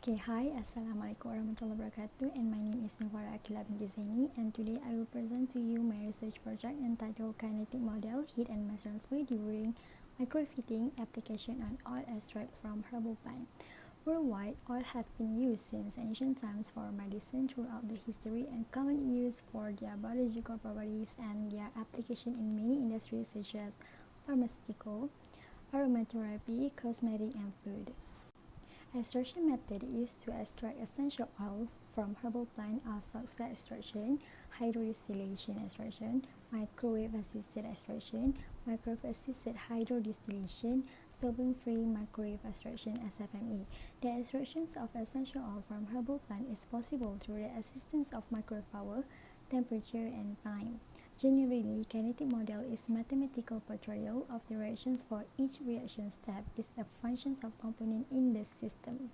Okay, hi, Assalamualaikum warahmatullahi wabarakatuh, and my name is Navara Akila binti Zaini, and today I will present to you my research project entitled Kinetic Model, Heat and Mass Transfer During Microheating Application on Oil Extract from Herbal Plant. Worldwide, oil have been used since ancient times for medicine throughout the history and commonly used for their biological properties and their application in many industries such as pharmaceutical, aromatherapy, cosmetic, and food. Extraction method used to extract essential oils from herbal plant are success extraction, hydrodistillation extraction, microwave-assisted extraction, microwave-assisted hydrodistillation, solvent-free microwave extraction (SFME). The extractions of essential oil from herbal plant is possible through the assistance of microwave power, temperature, and time. Generally, kinetic model is mathematical portrayal of the reactions for each reaction step is a function of component in the system.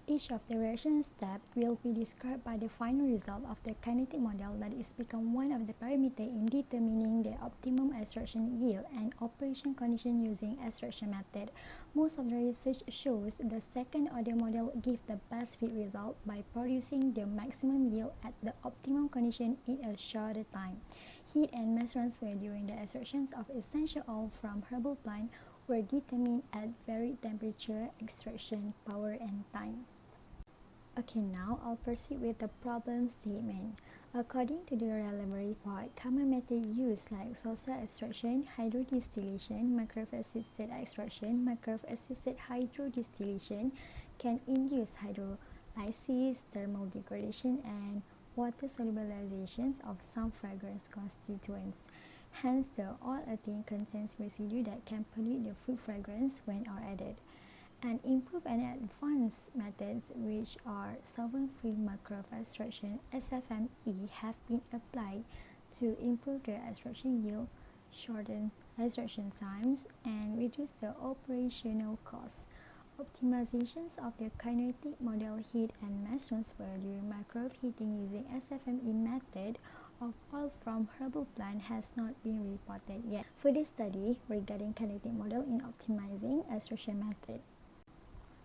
Each of the reaction steps will be described by the final result of the kinetic model that is become one of the parameters in determining the optimum extraction yield and operation condition using extraction method. Most of the research shows the second order model gives the best fit result by producing the maximum yield at the optimum condition in a shorter time. Heat and mass transfer during the extractions of essential oil from herbal plant were determined at varied temperature, extraction, power, and time. Okay, now I'll proceed with the problem statement. According to the relevant report, common methods used like salsa extraction, hydrodistillation, microwave-assisted extraction, microwave-assisted hydrodistillation can induce hydrolysis, thermal degradation, and water solubilizations of some fragrance constituents. Hence, the oil attain contains residue that can pollute the food fragrance when are added. And improved and advanced methods, which are solvent-free microwave extraction (SFME), have been applied to improve the extraction yield, shorten extraction times, and reduce the operational costs. Optimizations of the kinetic model heat and mass transfer during microwave heating using SFME method of oil from herbal plant has not been reported yet. Further study regarding kinetic model in optimizing extraction method.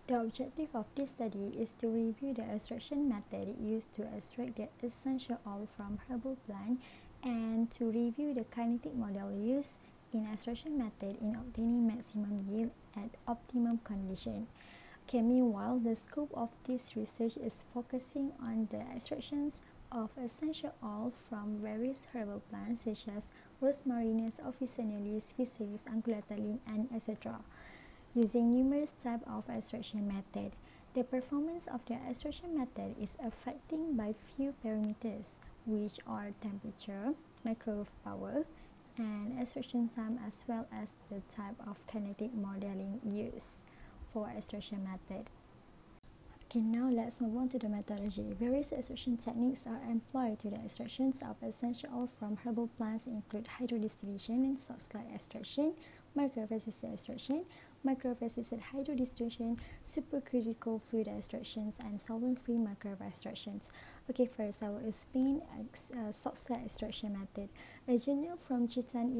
The objective of this study is to review the extraction method used to extract the essential oil from herbal plant and to review the kinetic model used in extraction method in obtaining maximum yield at optimum condition. Okay, meanwhile, the scope of this research is focusing on the extractions of essential oil from various herbal plants such as Rosmarinus officinalis, Physalis ungulatalin, and etc. using numerous types of extraction method. The performance of the extraction method is affected by few parameters, which are temperature, microwave power, and extraction time, as well as the type of kinetic modeling used for extraction method. Okay, now let's move on to the methodology. Various extraction techniques are employed to the extractions of essential oil from herbal plants include hydrodistillation and salt slag extraction, microwave-assisted extraction, microwave-assisted hydrodistillation, supercritical fluid extractions, and solvent-free microwave extractions. Okay, first I will explain salt slag extraction method. A journal from Chitan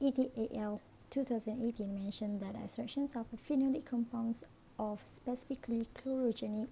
ETAL 2018 mentioned that extractions of phenolic compounds of specifically chlorogenic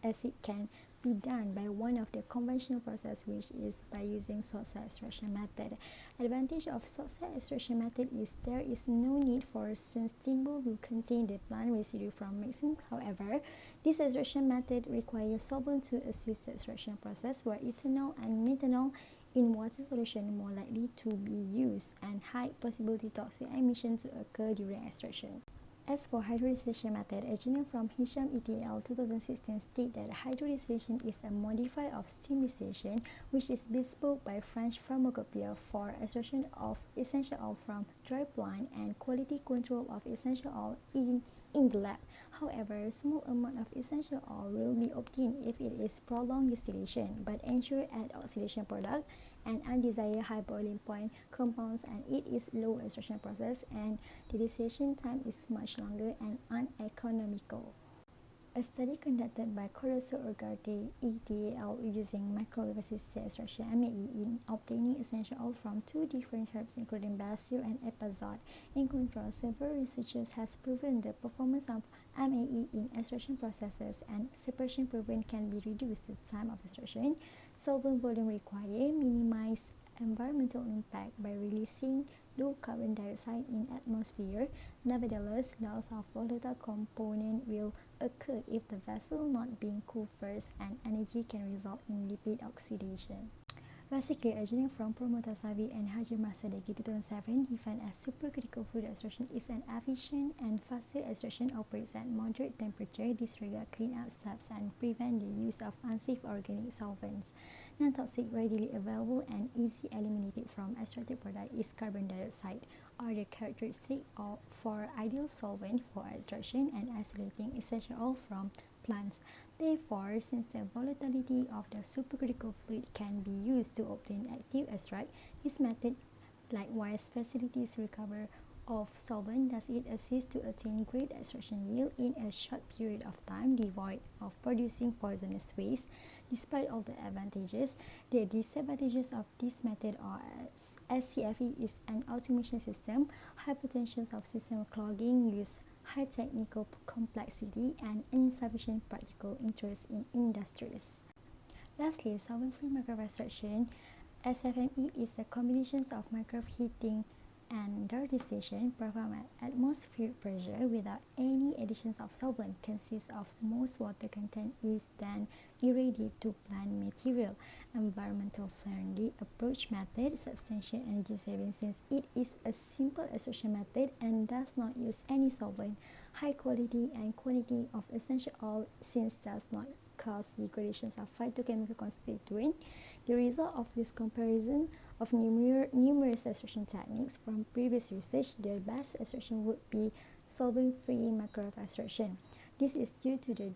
acid can be done by one of the conventional process, which is by using salt slag extraction method. Advantage of salt slag extraction method is there is no need for since steamboat will contain the plant residue from mixing. However, this extraction method requires solvent to assist the extraction process, where ethanol and methanol in water solution more likely to be used and high possibility toxic emission to occur during extraction. As for hydrodistillation method, a journal from Hisham et al. 2016 states that hydrodistillation is a modifier of steam distillation, which is bespoke by French pharmacopoeia for extraction of essential oil from dry plant and quality control of essential oil in the lab. However, a small amount of essential oil will be obtained if it is prolonged distillation, but ensure at oxidation product and undesired high boiling point compounds, and it is low extraction process and the distillation time is much longer and uneconomical. A study conducted by Corroso Ugarte et al. Using microwave-assisted extraction (MAE) in obtaining essential oil from two different herbs including basil and epazode. In contrast, several researchers has proven the performance of MAE in extraction processes, and separation prevent can be reduced the time of extraction. Solvent volume required minimize environmental impact by releasing low carbon dioxide in atmosphere. Nevertheless, loss of volatile component will occur if the vessel not being cooled first, and energy can result in lipid oxidation. Basically, originating from Promotasavi and Haji Masadegi 2007, defined as supercritical fluid extraction is an efficient and faster extraction operates at moderate temperature, disregard cleanup steps, and prevent the use of unsafe organic solvents. Non-toxic, readily available, and easy eliminated from extracted product is carbon dioxide, are the characteristic for ideal solvent for extraction and isolating essential oil from plants. Therefore, since the volatility of the supercritical fluid can be used to obtain active extract, this method likewise facilitates recovery of solvent. Thus, it assists to attain great extraction yield in a short period of time, devoid of producing poisonous waste. Despite all the advantages, the disadvantages of this method are SCFE is an automation system, high potential of system clogging, use high technical complexity, and insufficient practical interest in industries. Lastly, solvent-free microwave extraction (SFME) is a combination of microwave heating and distillation performed at atmospheric pressure without any additions of solvent. Consists of most water content is then irradiated to plant material. Environmental friendly approach method, substantial energy saving since it is a simple extraction method and does not use any solvent. High quality and quantity of essential oil since does not cause degradations of phytochemical constituent. The result of this comparison of numerous extraction techniques from previous research, the best extraction would be solvent-free microwave extraction. This is due to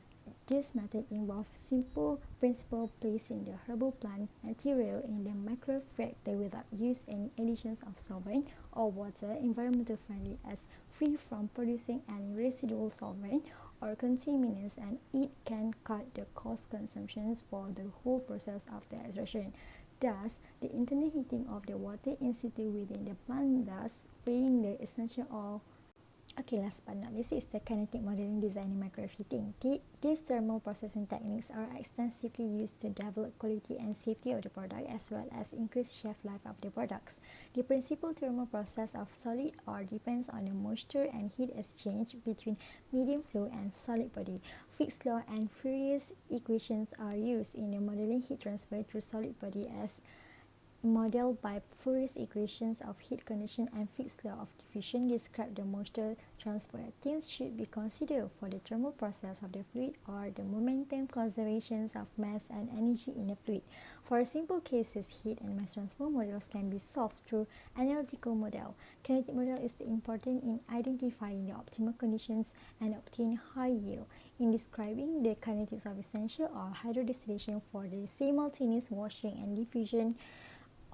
this method involves simple principle placing the herbal plant material in the microwave reactor without use any additions of solvent or water, environmental friendly as free from producing any residual solvent or contaminants, and it can cut the cost consumptions for the whole process of the extraction. Thus, the internal heating of the water in situ within the plant thus freeing the essential oil. Okay, last but not least is the kinetic modeling design in microwave heating. These thermal processing techniques are extensively used to develop quality and safety of the product as well as increase shelf life of the products. The principal thermal process of solid ore depends on the moisture and heat exchange between medium flow and solid body. Fick's law and Fourier's equations are used in the modeling heat transfer through solid body as modeled by Fourier's equations of heat conduction and Fick's law of diffusion describe the moisture transfer. Things should be considered for the thermal process of the fluid are the momentum, conservations of mass and energy in the fluid. For simple cases, heat and mass transfer models can be solved through analytical model. Kinetic model is important in identifying the optimal conditions and obtain high yield. In describing the kinetics of essential oil hydrodistillation for the simultaneous washing and diffusion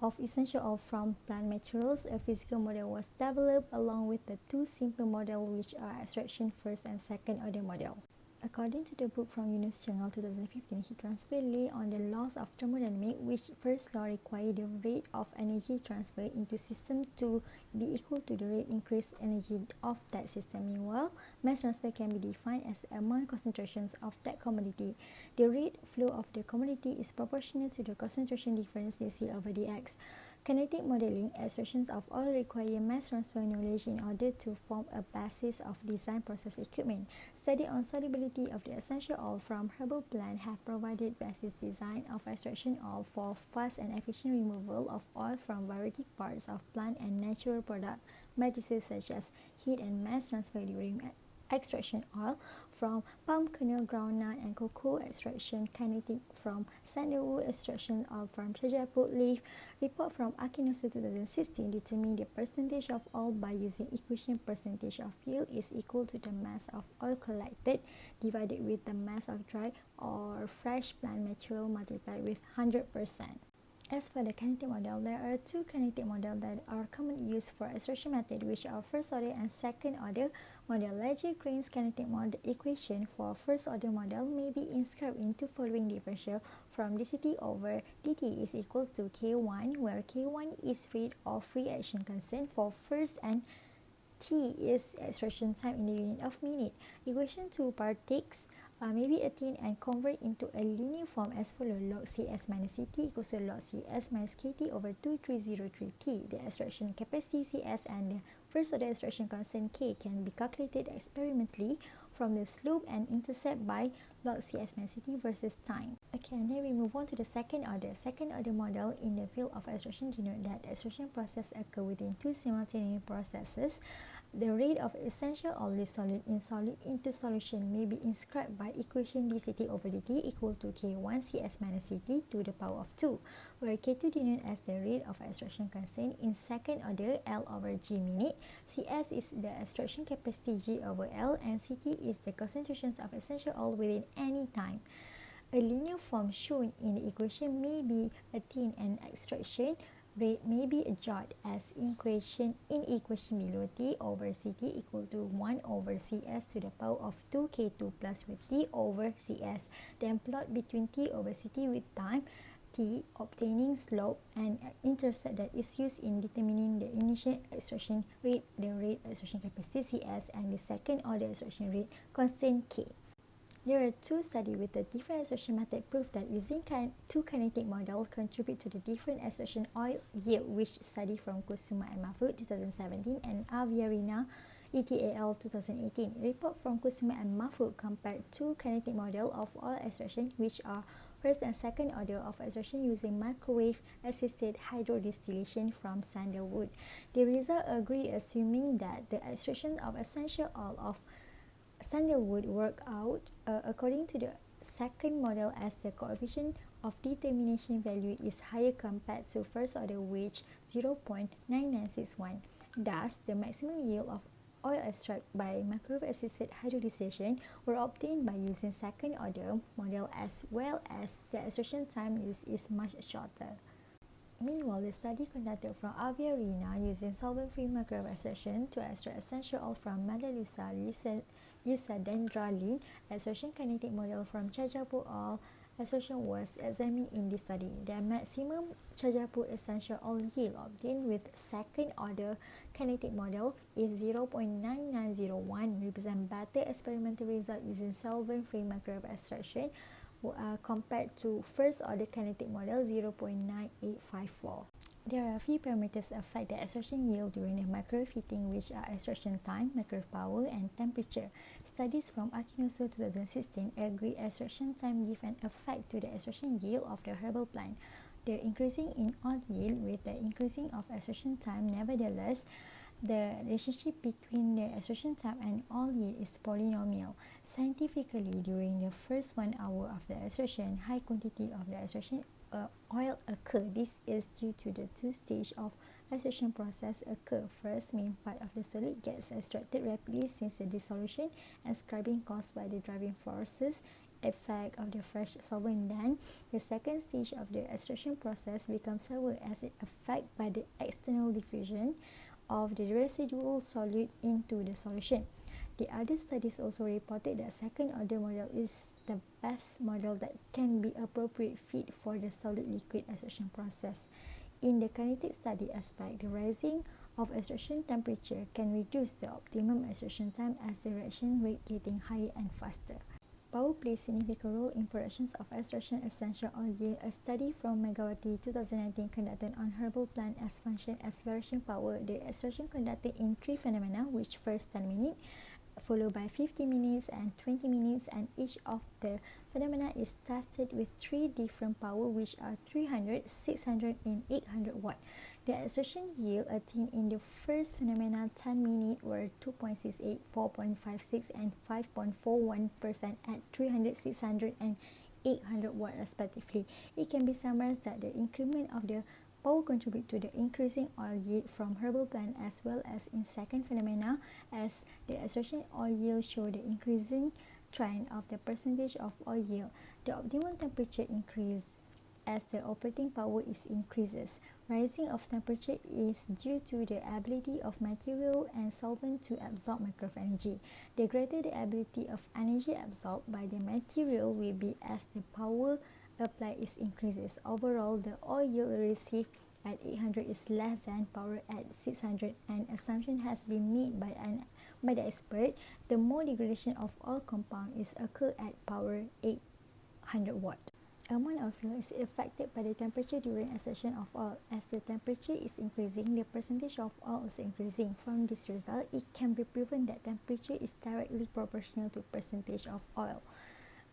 of essential oil from plant materials, a physical model was developed along with the two simple models which are extraction first and second order model. According to the book from Yunus Channel 2015, heat transfer lay on the laws of thermodynamics, which first law requires the rate of energy transfer into system to be equal to the rate increased energy of that system. Meanwhile, mass transfer can be defined as the amount concentrations of that commodity. The rate flow of the commodity is proportional to the concentration difference dc over dx. Kinetic modeling extractions of oil require mass transfer knowledge in order to form a basis of design process equipment. Study on solubility of the essential oil from herbal plant have provided basis design of extraction oil for fast and efficient removal of oil from variety parts of plant and natural product matrices such as heat and mass transfer during extraction oil from palm kernel, groundnut and cocoa extraction, kinetic from sandalwood extraction oil from jajaput leaf. Report from Akinosu 2016 determine the percentage of oil by using equation percentage of yield is equal to the mass of oil collected divided with the mass of dry or fresh plant material multiplied with 100%. As for the kinetic model, there are two kinetic models that are commonly used for extraction method, which are first order and second order model. Legendre-Crane's kinetic model equation for first order model may be inscribed into following differential from dct over dt is equals to k1, where k1 is rate of free action constant for first and T is extraction time in the unit of minute. Equation 2 partakes maybe attain and convert into a linear form as follows: log Cs minus Ct equals to log Cs minus Kt over 2303T. The extraction capacity Cs and the first order extraction constant K can be calculated experimentally from the slope and intercept by log Cs minus Ct versus time. Okay, and then we move on to the second order. Second order model in the field of extraction denote that the extraction process occur within two simultaneous processes. The rate of essential oily solid in solid into solution may be inscribed by equation dCt over dt equal to K1 Cs minus Ct to the power of 2, where K2 denoted as the rate of extraction constant in second order L over G minute, Cs is the extraction capacity G over L, and Ct is the concentrations of essential oil within any time. A linear form shown in the equation may be attained and extraction rate may be adjusted as in equation below. T over Ct equal to 1 over Cs to the power of 2K2 plus with T over Cs. Then plot between T over Ct with time T, obtaining slope and intercept that is used in determining the initial extraction rate, the rate extraction capacity Cs, and the second order extraction rate constant K. There are two studies with the different extraction method prove that using two kinetic models contribute to the different extraction oil yield, which study from Kusuma and Mahfood 2017 and Aviarina ETAL 2018. Report from Kusuma and Mahfood compared two kinetic models of oil extraction, which are first and second order of extraction using microwave assisted hydrodistillation from sandalwood. The results agree, assuming that the extraction of essential oil of sandalwood work out according to the second model, as the coefficient of determination value is higher compared to first order, which 0.9961. Thus, the maximum yield of oil extract by microwave assisted hydrodistillation were obtained by using second order model, as well as the extraction time used is much shorter. Meanwhile, the study conducted from Aviarina using solvent-free microwave extraction to extract essential oil from Melaleuca lucidandralin extraction kinetic model from Chajapu oil extraction was examined in this study. The maximum Chajapu essential oil yield obtained with second order kinetic model is 0.9901, represent better experimental result using solvent-free microwave extraction compared to first order kinetic model 0.9854. There are a few parameters affect the extraction yield during the microwave heating, which are extraction time, microwave power, and temperature. Studies from Akinoso 2016 agree extraction time give an effect to the extraction yield of the herbal plant. The increasing in oil yield with the increasing of extraction time. Nevertheless, the relationship between the extraction time and oil yield is polynomial. Scientifically, during the first 1 hour of the extraction, high quantity of the extraction oil occur. This is due to the two stages of extraction process occur. First, main part of the solid gets extracted rapidly since the dissolution and scrubbing caused by the driving forces effect of the fresh solvent. Then, the second stage of the extraction process becomes sour as it affected by the external diffusion of the residual solute into the solution. The other studies also reported that second order model is the best model that can be appropriate fit for the solid liquid extraction process. In the kinetic study aspect, the rising of extraction temperature can reduce the optimum extraction time as the reaction rate getting higher and faster. Power plays significant role in productions of extraction essential oil yield. A study from Megawati 2019 conducted on herbal plant as function as variation power. The extraction conducted in three phenomena, which first 10 minutes, followed by 50 minutes and 20 minutes, and each of the phenomena is tested with three different power, which are 300, 600 and 800 watt. The extraction yield attained in the first phenomena 10 minutes were 2.68, 4.56 and 5.41% at 300, 600 and 800 watt respectively. It can be summarized that the increment of the power contribute to the increasing oil yield from herbal plant, as well as in second phenomena, as the extraction oil yield show the increasing trend of the percentage of oil yield. The optimum temperature increase as the operating power is increases. Rising of temperature is due to the ability of material and solvent to absorb microwave energy. The greater the ability of energy absorbed by the material will be as the power applied is increases. Overall, the oil yield receive at 800 is less than power at 600, and assumption has been made by the expert, the mole degradation of oil compound is occur at power 800 watt. Amount of fuel is affected by the temperature during extraction of oil. As the temperature is increasing, the percentage of oil is increasing. From this result, it can be proven that temperature is directly proportional to percentage of oil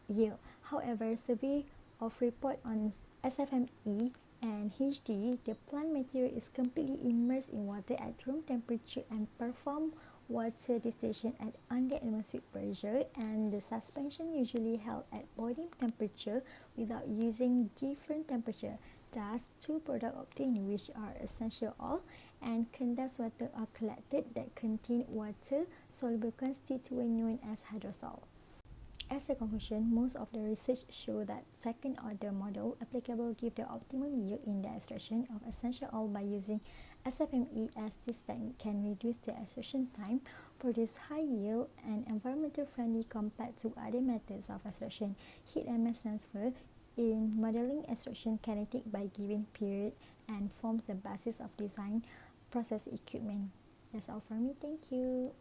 yield. However, survey of report on SFME and HD, the plant material is completely immersed in water at room temperature and perform water distillation at under atmospheric pressure, and the suspension usually held at body temperature without using different temperature. Thus, two products obtained, which are essential oil and condensed water, are collected that contain water soluble constituent known as hydrosol. As a conclusion, most of the research show that second-order model applicable give the optimum yield in the extraction of essential oil by using SFME, as this technique can reduce the extraction time, produce high yield, and environmental friendly compared to other methods of extraction, heat and mass transfer in modeling extraction kinetic by given period, and forms the basis of design process equipment. That's all from me. Thank you.